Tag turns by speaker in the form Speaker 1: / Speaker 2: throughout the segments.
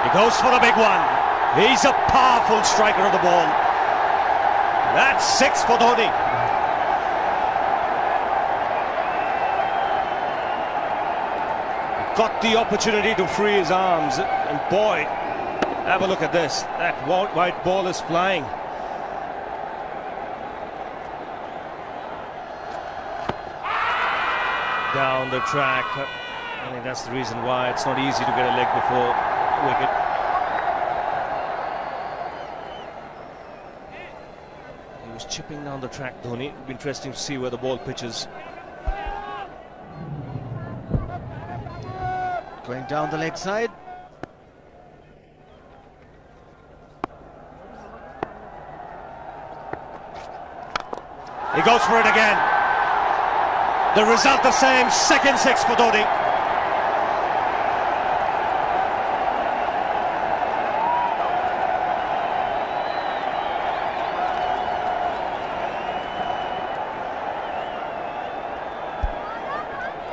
Speaker 1: He goes for the big one. He's a powerful striker of the ball. That's 6 for Dhoni. Got the opportunity to free his arms, and boy, have a look at this. That white ball is flying. Down the track. I think that's the reason why it's not easy to get a leg before wicket. He was chipping down the track, Dhoni. It'll be interesting to see where the ball pitches.
Speaker 2: Going down the leg side.
Speaker 1: He goes for it again. The result the same, second 6 for Dhoni.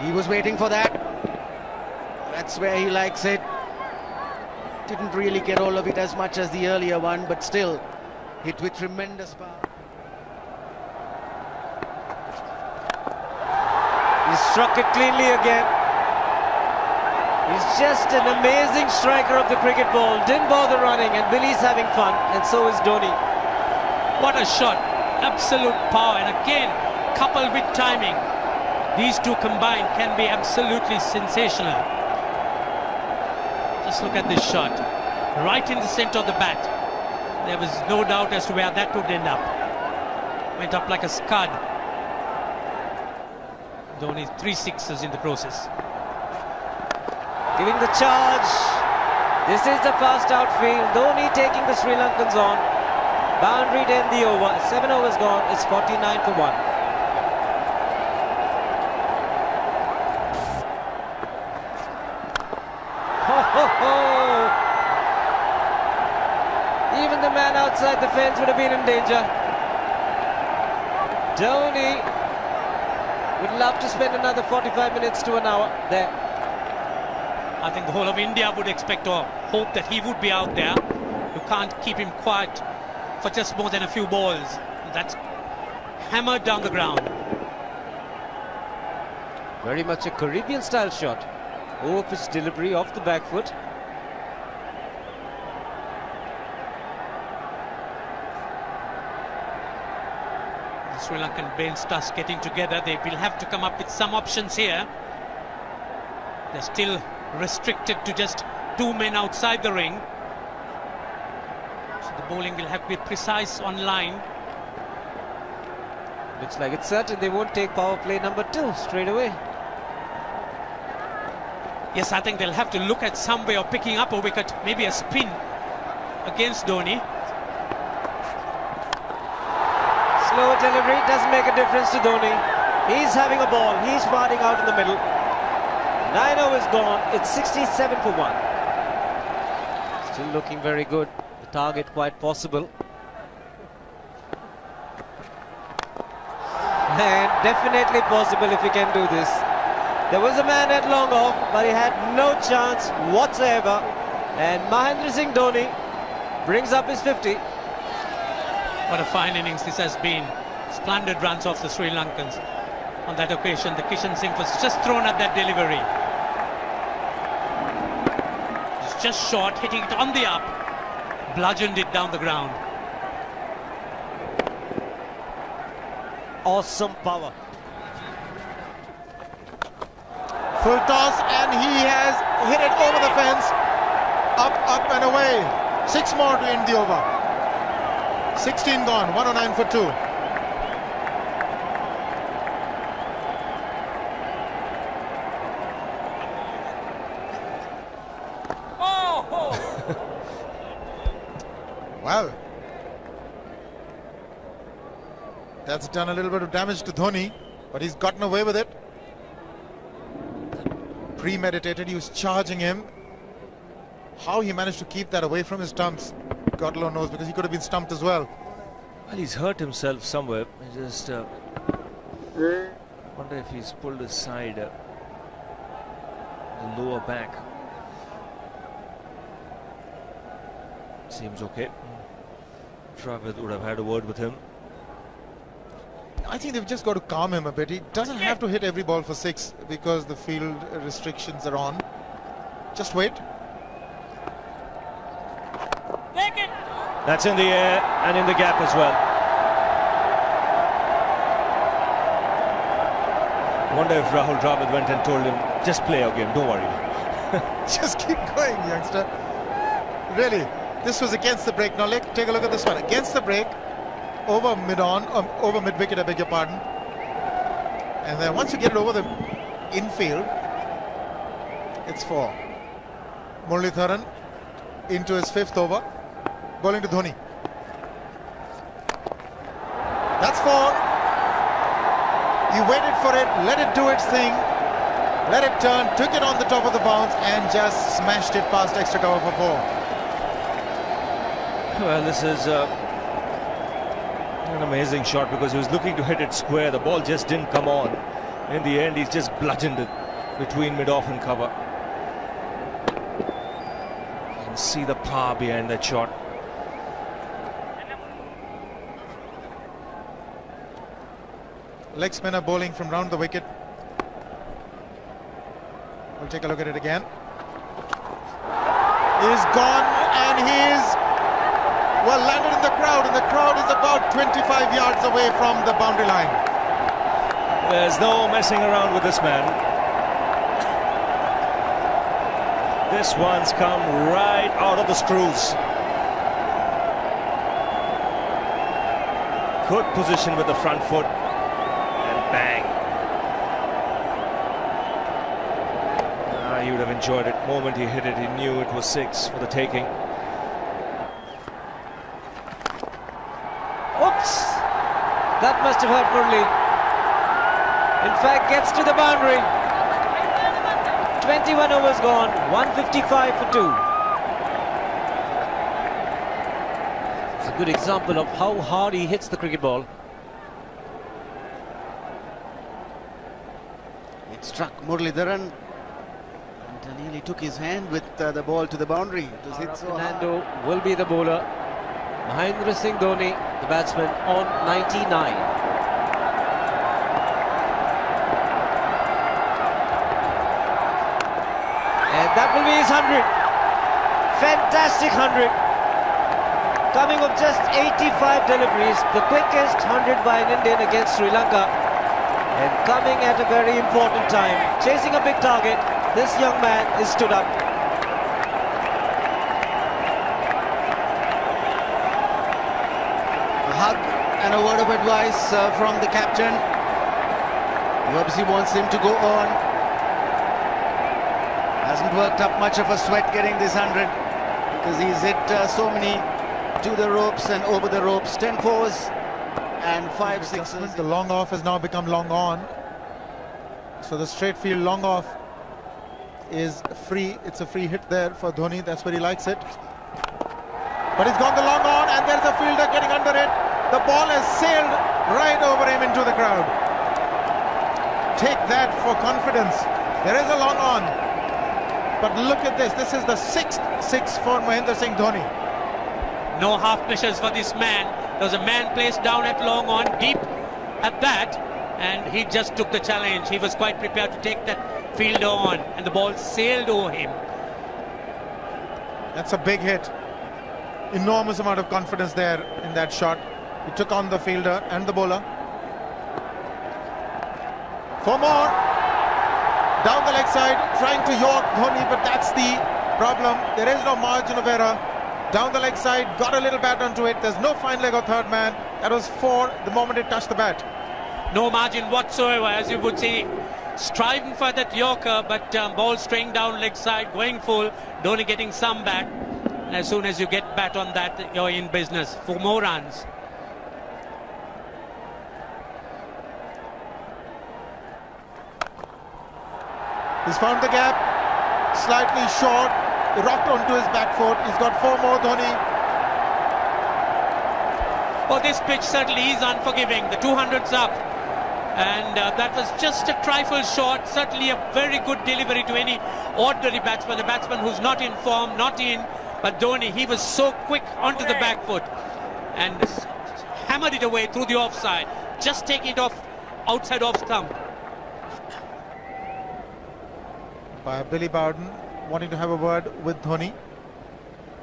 Speaker 2: He was waiting for that. That's where he likes it. Didn't really get all of it as much as the earlier one, but still hit with tremendous power.
Speaker 3: He struck it cleanly again. He's just an amazing striker of the cricket ball. Didn't bother running, and Billy's having fun, and so is Dhoni.
Speaker 4: What a shot. Absolute power, and again, coupled with timing. These two combined can be absolutely sensational. Just look at this shot. Right in the center of the bat. There was no doubt as to where that would end up. Went up like a scud. Dhoni 3 sixes in the process.
Speaker 3: Giving the charge. This is the fast outfield. Dhoni taking the Sri Lankans on. Boundary to end the over. 7 overs gone. It's 49 for 1. Even the man outside the fence would have been in danger. Dhoni would love to spend another 45 minutes to an hour there.
Speaker 4: I think the whole of India would expect or hope that he would be out there. You can't keep him quiet for just more than a few balls. That's hammered down the ground.
Speaker 3: Very much a Caribbean style shot. Over pitch delivery off the back foot.
Speaker 4: The Sri Lankan bench starts getting together. They will have to come up with some options here. They're still restricted to just 2 men outside the ring. So the bowling will have to be precise on line.
Speaker 3: Looks like it's certain they won't take power play number 2 straight away.
Speaker 4: Yes, I think they'll have to look at some way of picking up a wicket, maybe a spin against Dhoni.
Speaker 3: Slow delivery doesn't make a difference to Dhoni. He's having a ball. He's batting out in the middle. 9 overs gone. It's 67 for 1. Still looking very good. The target quite possible. And definitely possible if he can do this. There was a man at long off, but he had no chance whatsoever. And Mahendra Singh Dhoni brings up his 50.
Speaker 4: What a fine innings this has been. Splendid runs off the Sri Lankans. On that occasion, the Kishan Singh was just thrown at that delivery. It's just short, hitting it on the up. Bludgeoned it down the ground.
Speaker 3: Awesome power.
Speaker 5: Full toss, and he has hit it over the fence. Up and away. 6 more to end the over. 16 gone, 109 for 2.
Speaker 4: Oh!
Speaker 5: Well, that's done a little bit of damage to Dhoni, but he's gotten away with it. Premeditated, he was charging him. How he managed to keep that away from his stumps, God alone knows, because he could have been stumped as well.
Speaker 1: Well, he's hurt himself somewhere. I just wonder if he's pulled his side, the lower back. Seems okay. Travis would have had a word with him.
Speaker 5: I think they've just got to calm him a bit. He doesn't have to hit every ball for 6 because the field restrictions are on. Just wait.
Speaker 1: That's in the air and in the gap as well. I wonder if Rahul Dravid went and told him, just play your game, don't worry.
Speaker 5: Just keep going, youngster. Really, this was against the break. Now take a look at this one. Against the break, over mid-wicket, I beg your pardon. And then once you get it over the infield, it's 4. Muralitharan into his 5th over, bowling to Dhoni. That's 4. He waited for it, let it do its thing, let it turn, took it on the top of the bounce and just smashed it past extra cover for 4.
Speaker 1: Well, this is an amazing shot because he was looking to hit it square. The ball just didn't come on. In the end, he's just bludgeoned it between mid-off and cover. You can see the power behind that shot.
Speaker 5: Leg spinner bowling from round the wicket. We'll take a look at it again. He's gone and he's landed in the crowd, and the crowd is about 25 yards away from the boundary line.
Speaker 1: There's no messing around with this man. This one's come right out of the screws. Good position with the front foot. Bang. He would have enjoyed it. The moment he hit it, he knew it was 6 for the taking.
Speaker 3: Oops! That must have hurt Murli. In fact, gets to the boundary. 21 overs gone, 155 for 2. It's a good example of how hard he hits the cricket ball.
Speaker 2: It struck Muralitharan and nearly took his hand with the ball to the boundary. It was hit so hard.
Speaker 3: Fernando will be the bowler. Mahendra Singh Dhoni, the batsman, on 99. And that will be his 100. Fantastic 100. Coming of just 85 deliveries, the quickest 100 by an Indian against Sri Lanka. And coming at a very important time, chasing a big target, this young man is stood up.
Speaker 2: A hug and a word of advice from the captain. He obviously wants him to go on. Hasn't worked up much of a sweat getting this 100 because he's hit so many to the ropes and over the ropes. 10 fours and 5 sixes.
Speaker 5: The long off has now become long on. So the straight field long off is free. It's a free hit there for Dhoni. That's where he likes it. But he's gone the long on and there's a fielder getting under it. The ball has sailed right over him into the crowd. Take that for confidence. There is a long on. But look at this. This is the 6th 6 for Mahendra Singh Dhoni.
Speaker 4: No half measures for this man. There was a man placed down at long on, deep at that, and he just took the challenge. He was quite prepared to take that fielder on, and the ball sailed over him.
Speaker 5: That's a big hit. Enormous amount of confidence there in that shot. He took on the fielder and the bowler. 4 more. Down the leg side, trying to york Dhoni, but that's the problem. There is no margin of error. Down the leg side, got a little bat onto it. There's no fine leg or third man. That was 4 the moment it touched the bat.
Speaker 4: No margin whatsoever, as you would see. Striving for that yorker, but ball straying down leg side, going full. Dhoni getting some bat. And as soon as you get bat on that, you're in business. 4 more runs.
Speaker 5: He's found the gap, slightly short, rocked onto his back foot. He's got 4 more, Dhoni.
Speaker 4: Oh, this pitch certainly is unforgiving. The 200's up. And that was just a trifle short. Certainly a very good delivery to any ordinary batsman. A batsman who's not in form, not in But Dhoni, he was so quick onto the back foot and hammered it away through the offside. Just taking it off outside off stump.
Speaker 5: By Billy Bowden wanting to have a word with Dhoni.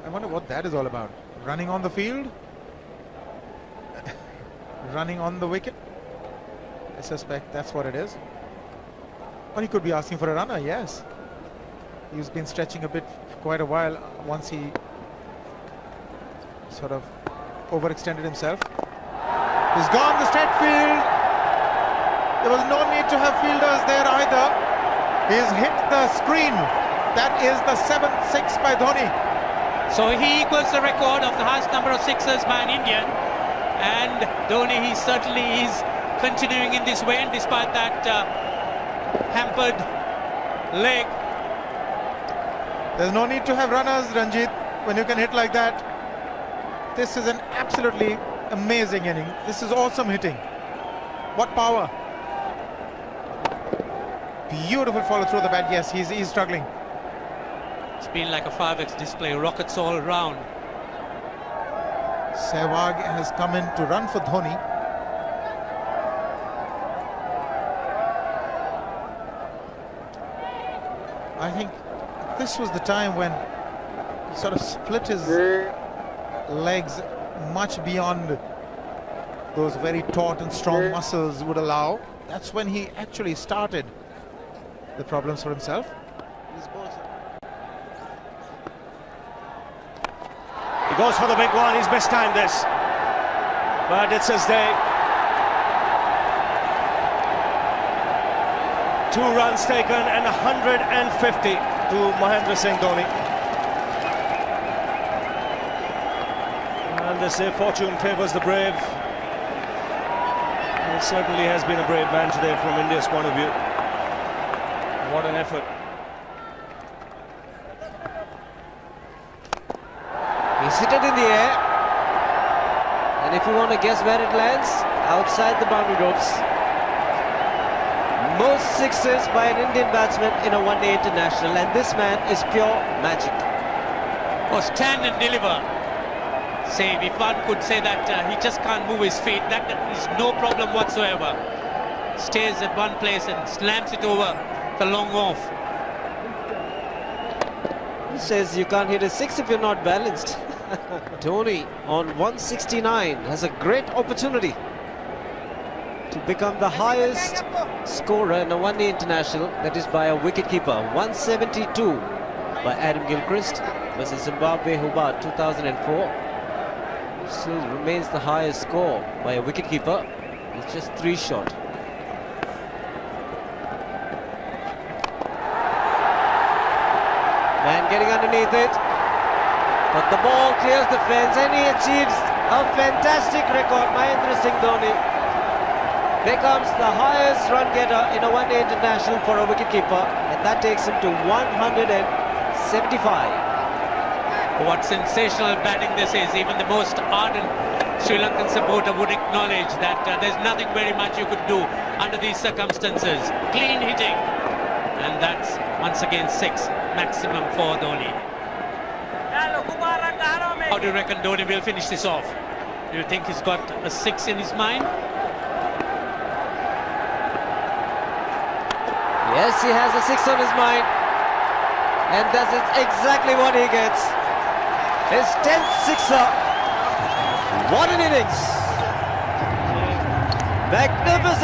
Speaker 5: I wonder what that is all about. Running on the field? Running on the wicket? I suspect that's what it is. Or he could be asking for a runner, yes. He's been stretching a bit for quite a while once he sort of overextended himself. He's gone the straight field. There was no need to have fielders there either. He's hit the screen. That is the 7th six by Dhoni.
Speaker 4: So he equals the record of the highest number of sixes by an Indian. And Dhoni, he certainly is continuing in this way, and despite that hampered leg.
Speaker 5: There's no need to have runners, Ranjit, when you can hit like that. This is an absolutely amazing inning. This is awesome hitting. What power. Beautiful follow through the bat. Yes, he's struggling.
Speaker 4: It's been like a 5x display, rockets all around.
Speaker 5: Sehwag has come in to run for Dhoni. I think this was the time when he sort of split his legs much beyond those very taut and strong muscles would allow. That's when he actually started the problems for himself.
Speaker 1: He goes for the big one. He's mistimed this, but it's his day. 2 runs taken and 150 to Mahendra Singh Dhoni. And they say fortune favours the brave. He certainly has been a brave man today from India's point of view. What an effort.
Speaker 3: He's hit it in the air, and if you want to guess where it lands, outside the boundary ropes. Most sixes by an Indian batsman in a one-day international, and this man is pure magic.
Speaker 4: Oh, stand and deliver. Save, if one could say that he just can't move his feet, that is no problem whatsoever. Stays at one place and slams it over the long off.
Speaker 3: He says you can't hit a six if you're not balanced. Dhoni on 169 has a great opportunity to become the highest scorer in a one-day international, that is by a wicketkeeper. 172 by Adam Gilchrist versus Zimbabwe Hobart 2004. Still remains the highest score by a wicketkeeper. It's just 3 short. Man getting underneath it, but the ball clears the fence and he achieves a fantastic record. Mahendra Singh Dhoni becomes the highest run getter in a one-day international for a wicketkeeper, and that takes him to 175.
Speaker 4: What sensational batting this is. Even the most ardent Sri Lankan supporter would acknowledge that there's nothing very much you could do under these circumstances. Clean hitting, and that's once again 6 maximum for Dhoni. How do you reckon Dhoni will finish this off? Do you think he's got a 6 in his mind?
Speaker 3: Yes, he has a 6 on his mind, and that's exactly what he gets. His 10th sixer. What an innings! Magnificent!